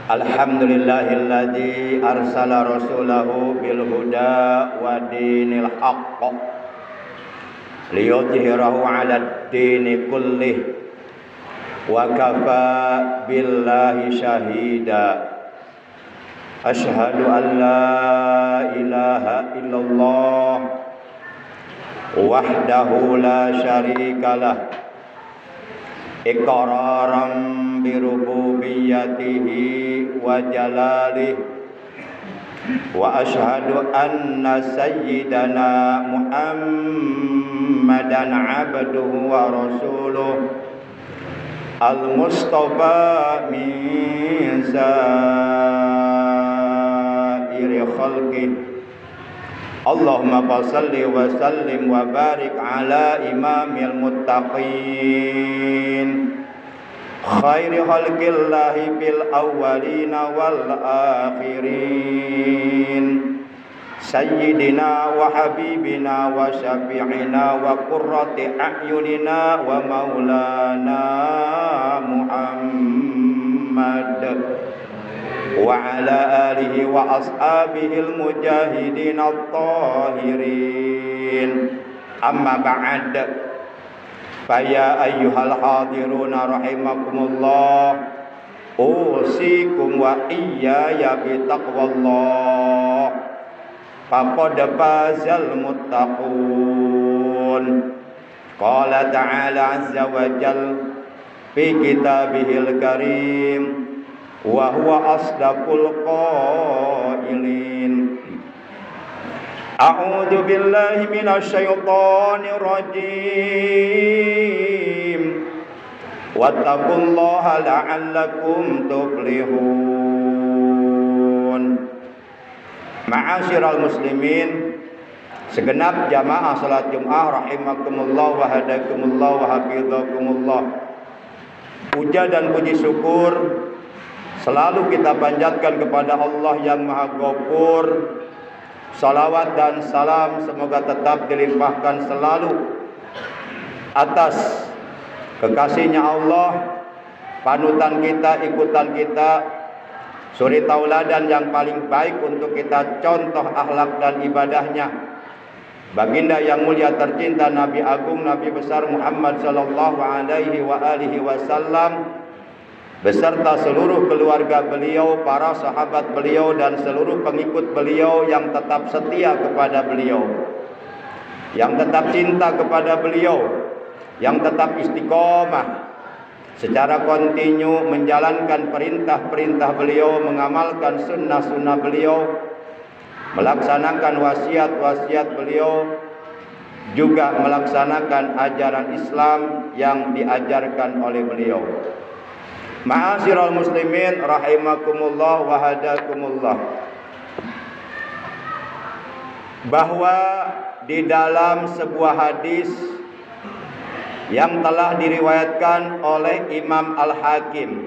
Alhamdulillahilladzi arsala rasulahu bil huda wa dinil haqq liyudhhirahu 'alad dini kullih wa kafa billahi syahida. Asyhadu an la ilaha illallah wahdahu la syarikalah iqraran bi rububiyyatihi wa jalalihi wa asyhadu anna sayyidana Muhammadan abduhu wa rasuluh al-mustafa min sairi khalqih. Allahumma salli wa sallim wa barik ala imamil muttaqin khairi khalqillahi bil awwalina wal akhirin sayyidina wa habibina wa syafi'ina wa qurrati a'yunina wa maulana Muhammad wa ala alihi wa ashabihil mujahidin at-tahirin. Amma ba'd, faya ayyuhal hadiruna rahimakumullah, usikum wa iyaya bitaqwallah, faqad fazal muttaqun. Qala ta'ala azza wa jalla fi kitabihil karim wa huwa asdaqul qailin. A'udzu billahi minasy syaithanir rajim. Wattaqullaha la'allakum tuflihun. Ma'asyiral muslimin, segenap jamaah salat Jumat rahimakumullah wa hadakumullah wa hafizakumullah. Puja dan puji syukur selalu kita panjatkan kepada Allah yang Maha Ghafur. Salawat dan salam semoga tetap dilimpahkan selalu atas kekasihnya Allah, panutan kita, ikutan kita, suri tauladan yang paling baik untuk kita contoh akhlak dan ibadahnya, baginda yang mulia tercinta, Nabi Agung, Nabi besar Muhammad sallallahu alaihi wa alihi wasallam, beserta seluruh keluarga beliau, para sahabat beliau, dan seluruh pengikut beliau yang tetap setia kepada beliau, yang tetap cinta kepada beliau, yang tetap istiqomah secara kontinu menjalankan perintah-perintah beliau, mengamalkan sunnah-sunnah beliau, melaksanakan wasiat-wasiat beliau, juga melaksanakan ajaran Islam yang diajarkan oleh beliau. Ma'asyiral muslimin rahimakumullah wa hadakumullah, bahwa di dalam sebuah hadis yang telah diriwayatkan oleh Imam Al-Hakim,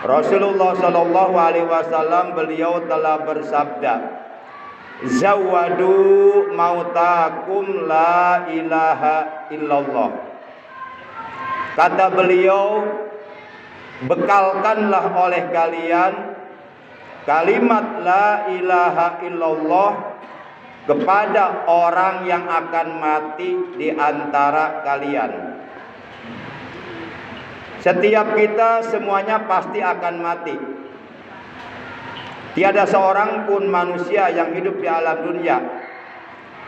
Rasulullah sallallahu alaihi wasallam beliau telah bersabda, zawadu mautakum la ilaha illallah. Kata beliau, bekalkanlah oleh kalian kalimat la ilaha illallah kepada orang yang akan mati di antara kalian. Setiap kita semuanya pasti akan mati. Tiada seorang pun manusia yang hidup di alam dunia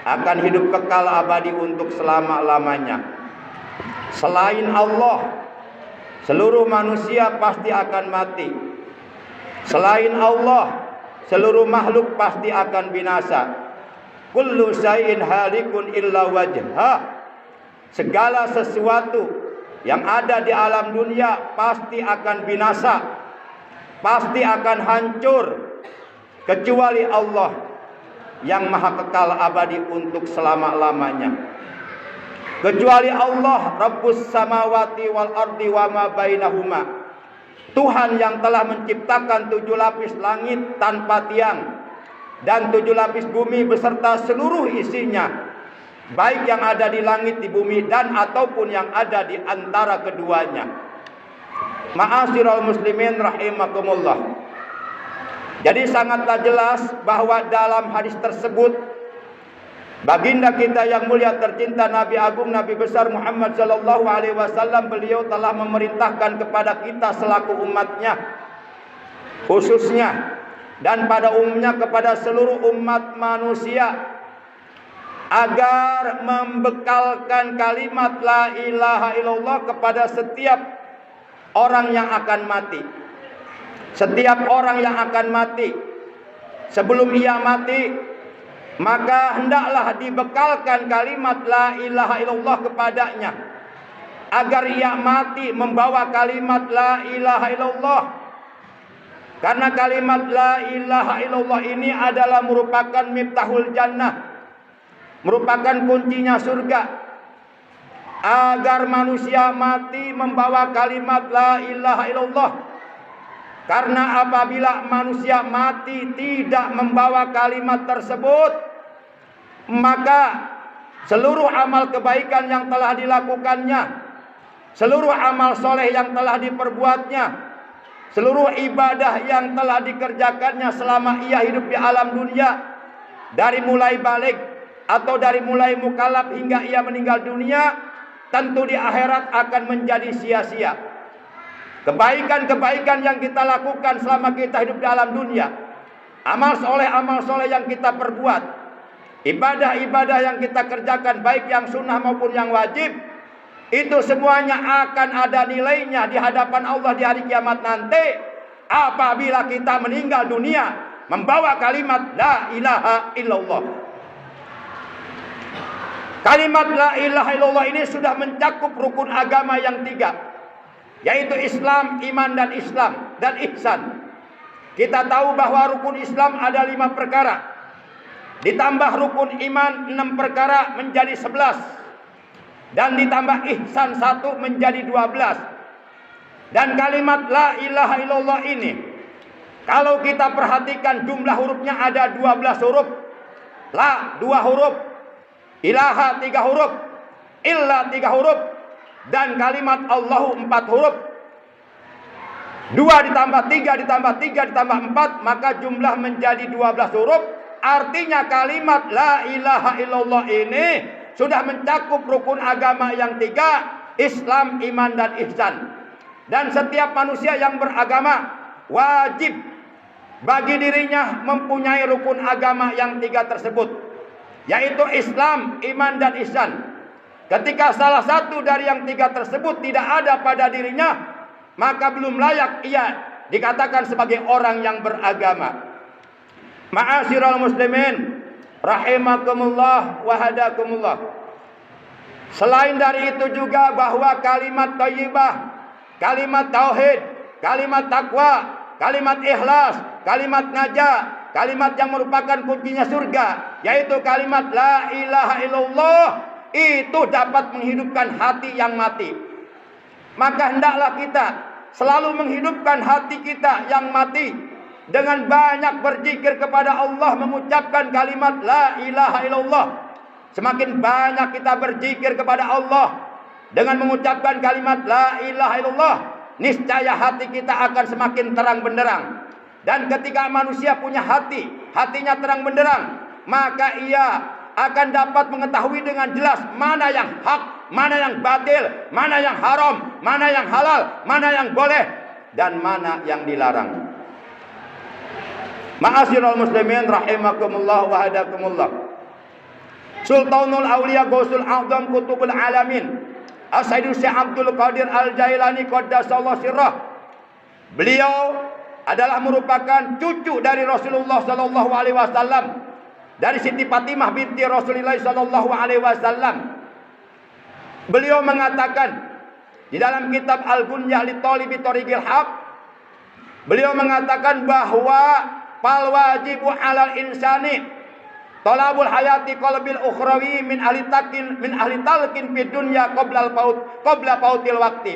akan hidup kekal abadi untuk selama-lamanya. Selain Allah, seluruh manusia pasti akan mati. Selain Allah, seluruh makhluk pasti akan binasa. Kullu syai'in halikun illa wajhah. Segala sesuatu yang ada di alam dunia pasti akan binasa, pasti akan hancur, kecuali Allah yang maha kekal abadi untuk selama-lamanya. Kecuali Allah Rabbus samawati wal ardi wa ma bainahuma. Tuhan yang telah menciptakan 7 lapis langit tanpa tiang dan 7 lapis bumi beserta seluruh isinya, baik yang ada di langit, di bumi, dan ataupun yang ada di antara keduanya. Ma'asyiral muslimin rahimakumullah. Jadi sangatlah jelas bahwa dalam hadis tersebut baginda kita yang mulia tercinta, Nabi Agung, Nabi besar Muhammad sallallahu alaihi wasallam, beliau telah memerintahkan kepada kita selaku umatnya khususnya dan pada umumnya kepada seluruh umat manusia agar membekalkan kalimat la ilaha illallah kepada setiap orang yang akan mati. Setiap orang yang akan mati, sebelum ia mati, maka hendaklah dibekalkan kalimat la ilaha illallah kepadanya, agar ia mati membawa kalimat la ilaha illallah. Karena kalimat la ilaha illallah ini adalah merupakan miftahul jannah, merupakan kuncinya surga. Agar manusia mati membawa kalimat la ilaha illallah. Karena apabila manusia mati tidak membawa kalimat tersebut, maka seluruh amal kebaikan yang telah dilakukannya, seluruh amal soleh yang telah diperbuatnya, seluruh ibadah yang telah dikerjakannya selama ia hidup di alam dunia, dari mulai balik atau dari mulai mukallaf hingga ia meninggal dunia, tentu di akhirat akan menjadi sia-sia. Kebaikan-kebaikan yang kita lakukan selama kita hidup di alam dunia, amal soleh yang kita perbuat, ibadah-ibadah yang kita kerjakan, baik yang sunnah maupun yang wajib, itu semuanya akan ada nilainya di hadapan Allah di hari kiamat nanti, apabila kita meninggal dunia membawa kalimat la ilaha illallah. Kalimat la ilaha illallah ini sudah mencakup rukun agama yang 3, yaitu Islam, iman dan ihsan. Kita tahu bahwa rukun Islam ada 5 perkara, ditambah rukun iman 6 perkara menjadi 11, dan ditambah ihsan 1 menjadi 12. Dan kalimat la ilaha illallah ini, kalau kita perhatikan jumlah hurufnya ada 12 huruf. La 2 huruf, ilaha 3 huruf, illa 3 huruf, dan kalimat Allahu 4 huruf. 2 ditambah 3 ditambah 3 ditambah 4, maka jumlah menjadi 12 huruf. Artinya kalimat la ilaha illallah ini sudah mencakup rukun agama yang 3, Islam, iman, dan ihsan. Dan setiap manusia yang beragama wajib bagi dirinya mempunyai rukun agama yang 3 tersebut, yaitu Islam, iman, dan ihsan. Ketika salah satu dari yang 3 tersebut tidak ada pada dirinya, maka belum layak ia dikatakan sebagai orang yang beragama. Ma'asyiral muslimin rahimakumullah wa hadakumullah. Selain dari itu juga bahwa kalimat thayyibah, kalimat tauhid, kalimat takwa, kalimat ikhlas, kalimat najah, kalimat yang merupakan kuncinya surga, yaitu kalimat la ilaha illallah, itu dapat menghidupkan hati yang mati. Maka hendaklah kita selalu menghidupkan hati kita yang mati dengan banyak berzikir kepada Allah, mengucapkan kalimat la ilaha illallah. Semakin banyak kita berzikir kepada Allah dengan mengucapkan kalimat la ilaha illallah, niscaya hati kita akan semakin terang benderang. Dan ketika manusia punya hati, hatinya terang benderang, maka ia akan dapat mengetahui dengan jelas mana yang hak, mana yang batil, mana yang haram, mana yang halal, mana yang boleh, dan mana yang dilarang. Ma'asyiral muslimin rahimakumullah wa hadakumullah. Sultanul Auliya Gausul A'zam Qutubul Alamin As-Sayyid Syekh Abdul Qadir Al-Jailani qaddasallahu sirrah. Beliau adalah merupakan cucu dari Rasulullah sallallahu alaihi wasallam, dari Siti Fatimah binti Rasulullah sallallahu alaihi wasallam. Beliau mengatakan di dalam kitab Al-Gunyah li Thalibi Thariqil Haq, beliau mengatakan bahwa fal wajibu 'alal insani talabul hayati qalbil ukhrawi min ahli talqin fid dunya qabla pautil waqti.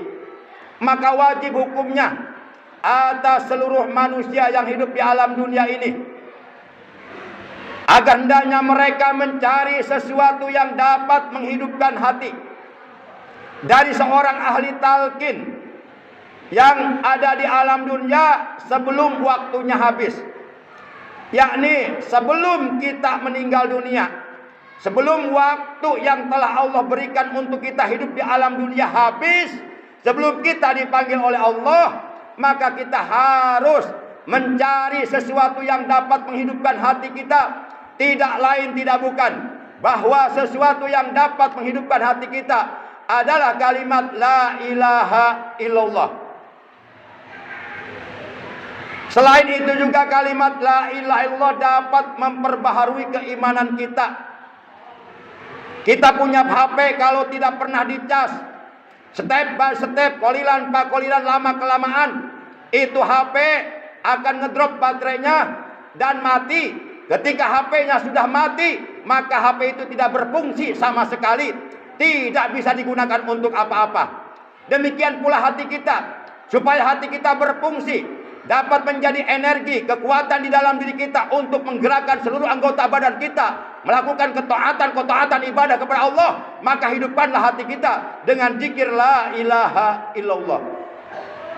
Maka wajib hukumnya atas seluruh manusia yang hidup di alam dunia ini, agar hendaknya mereka mencari sesuatu yang dapat menghidupkan hati. Dari seorang ahli talqin yang ada di alam dunia sebelum waktunya habis, yakni sebelum kita meninggal dunia, sebelum waktu yang telah Allah berikan untuk kita hidup di alam dunia habis, sebelum kita dipanggil oleh Allah, maka kita harus mencari sesuatu yang dapat menghidupkan hati kita. Tidak lain tidak bukan bahwa sesuatu yang dapat menghidupkan hati kita adalah kalimat la ilaha illallah. Selain itu juga kalimat la ilaha illallah dapat memperbaharui keimanan kita. Kita punya HP kalau tidak pernah dicas, step by step, kolilan pak kolilan, lama kelamaan itu HP akan ngedrop baterainya dan mati. Ketika HP-nya sudah mati, maka HP itu tidak berfungsi sama sekali, tidak bisa digunakan untuk apa-apa. Demikian pula hati kita, supaya hati kita berfungsi, dapat menjadi energi, kekuatan di dalam diri kita untuk menggerakkan seluruh anggota badan kita, melakukan ketaatan ibadah kepada Allah, maka hidupkanlah hati kita dengan zikir la ilaha illallah.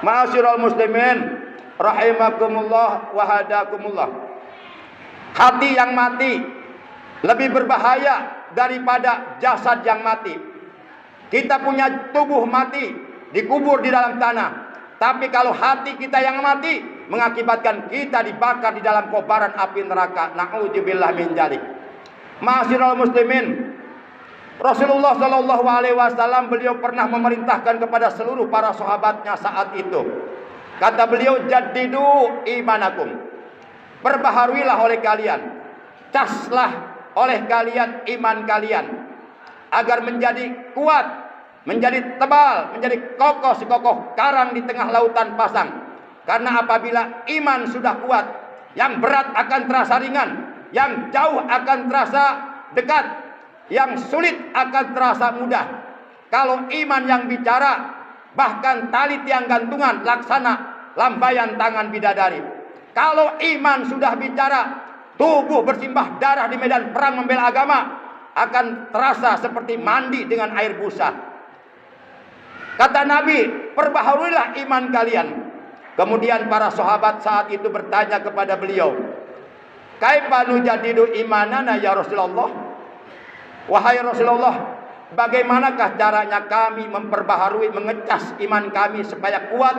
Ma'asyiral muslimin rahimakumullah wa hadakumullah. Hati yang mati lebih berbahaya daripada jasad yang mati. Kita punya tubuh mati, dikubur di dalam tanah. Tapi kalau hati kita yang mati, mengakibatkan kita dibakar di dalam kobaran api neraka. Na'udzubillah min dzalik. Ma'asyiral muslimin, Rasulullah Shallallahu Alaihi Wasallam beliau pernah memerintahkan kepada seluruh para sahabatnya saat itu. Kata beliau, jaddidu imanakum. Perbaharuilah oleh kalian, caslah oleh kalian iman kalian, agar menjadi kuat, menjadi tebal, menjadi kokoh sekokoh karang di tengah lautan pasang. Karena apabila iman sudah kuat, yang berat akan terasa ringan, yang jauh akan terasa dekat, yang sulit akan terasa mudah. Kalau iman yang bicara, bahkan tali tiang gantungan laksana lambaian tangan bidadari. Kalau iman sudah bicara, tubuh bersimbah darah di medan perang membela agama akan terasa seperti mandi dengan air busa. Kata Nabi, perbaharuilah iman kalian. Kemudian para sahabat saat itu bertanya kepada beliau, kaifa nujadidu imanana ya Rasulullah? Wahai Rasulullah, bagaimanakah caranya kami memperbaharui, mengecas iman kami supaya kuat?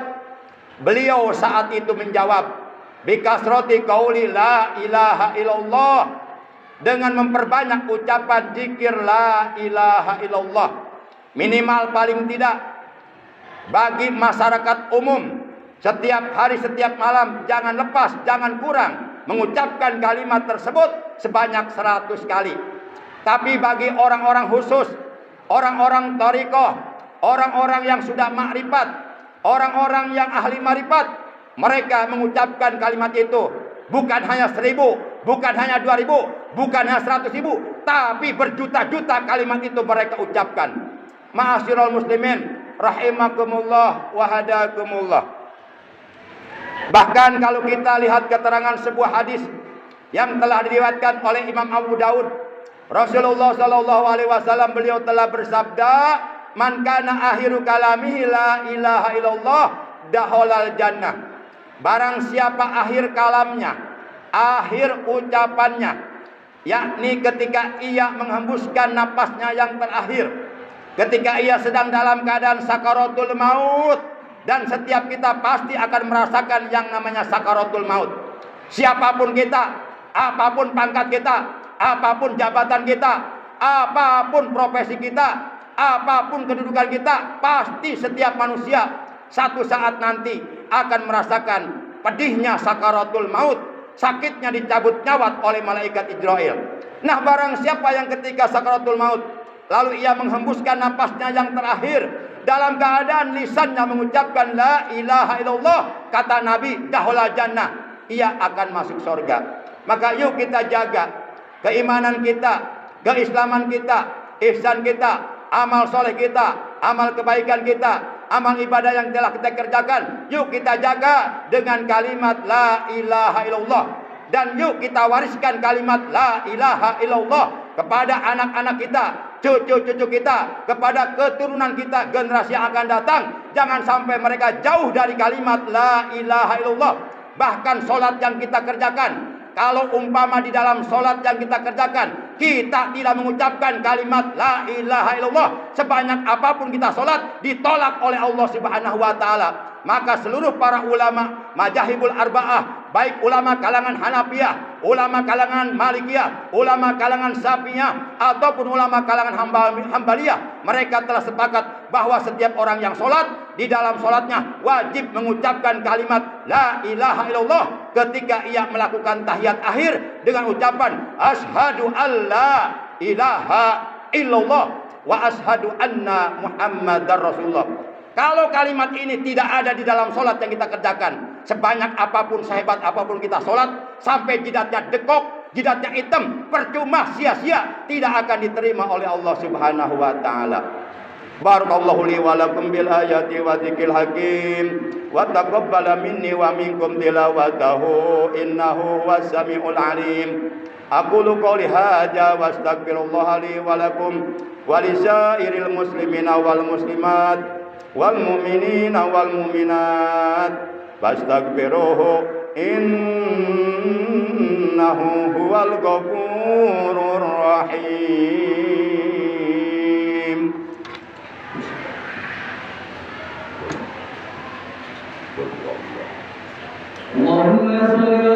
Beliau saat itu menjawab, bikasroti qauli la ilaha illallah, dengan memperbanyak ucapan zikir la ilaha illallah. Minimal paling tidak bagi masyarakat umum, setiap hari setiap malam jangan lepas, jangan kurang mengucapkan kalimat tersebut sebanyak 100 kali. Tapi bagi orang-orang khusus, orang-orang thariqah, orang-orang yang sudah makrifat, orang-orang yang ahli marifat, mereka mengucapkan kalimat itu bukan hanya 1000, bukan hanya 2000, bukan hanya 100.000, tapi berjuta-juta kalimat itu mereka ucapkan. Ma'asyiral muslimin rahimakumullah wa hadakumullah. Bahkan kalau kita lihat keterangan sebuah hadis yang telah diriwayatkan oleh Imam Abu Daud, Rasulullah Shallallahu Alaihi Wasallam beliau telah bersabda, man kana akhiru kalamihi la ilaha illallah dakhalal jannah. Barang siapa akhir kalamnya, akhir ucapannya, yakni ketika ia menghembuskan napasnya yang terakhir, ketika ia sedang dalam keadaan sakaratul maut, dan setiap kita pasti akan merasakan yang namanya sakaratul maut. Siapapun kita, apapun pangkat kita, apapun jabatan kita, apapun profesi kita, apapun kedudukan kita, pasti setiap manusia satu saat nanti akan merasakan pedihnya sakaratul maut, sakitnya dicabut nyawa oleh malaikat Israel. Nah, barang siapa yang ketika sakaratul maut lalu ia menghembuskan napasnya yang terakhir dalam keadaan lisannya mengucapkan la ilaha illallah, kata Nabi, dakhala jannah, ia akan masuk surga. Maka yuk kita jaga keimanan kita, keislaman kita, ihsan kita, amal soleh kita, amal kebaikan kita, amal ibadah yang telah kita kerjakan, yuk kita jaga dengan kalimat la ilaha illallah. Dan yuk kita wariskan kalimat la ilaha illallah kepada anak-anak kita, cucu-cucu kita, kepada keturunan kita, generasi yang akan datang. Jangan sampai mereka jauh dari kalimat la ilaha illallah. Bahkan solat yang kita kerjakan, kalau umpama di dalam solat yang kita kerjakan, kita tidak mengucapkan kalimat la ilaha illallah, sebanyak apapun kita solat, ditolak oleh Allah Subhanahu wa ta'ala. Maka seluruh para ulama Madzhabul Arba'ah, baik ulama kalangan Hanafiyah, ulama kalangan Malikiyah, ulama kalangan Syafi'iyah, ataupun ulama kalangan Hambaliyah, mereka telah sepakat bahwa setiap orang yang solat, di dalam solatnya wajib mengucapkan kalimat la ilaha illallah ketika ia melakukan tahiyat akhir dengan ucapan asyhadu alla ilaha illallah wa asyhadu anna muhammadar rasulullah. Kalau kalimat ini tidak ada di dalam solat yang kita kerjakan, sebanyak apapun, sehebat apapun kita solat, sampai jidatnya dekok, jidatnya hitam, percuma, sia-sia, tidak akan diterima oleh Allah Subhanahu wa ta'ala. Barakallahu li wa lakum bil ayati wa dzikril hakim wa taqabbala minni wa minkum tilawatahu innahu was-sami'ul alim. Aqulu qouli hadza wa astaghfirullah li wa lakum wa lisairil muslimina wal muslimat wal mu'minina wal mu'minat fastaghfiruhu innahu huwal ghafurur rahim. Allahumma shalli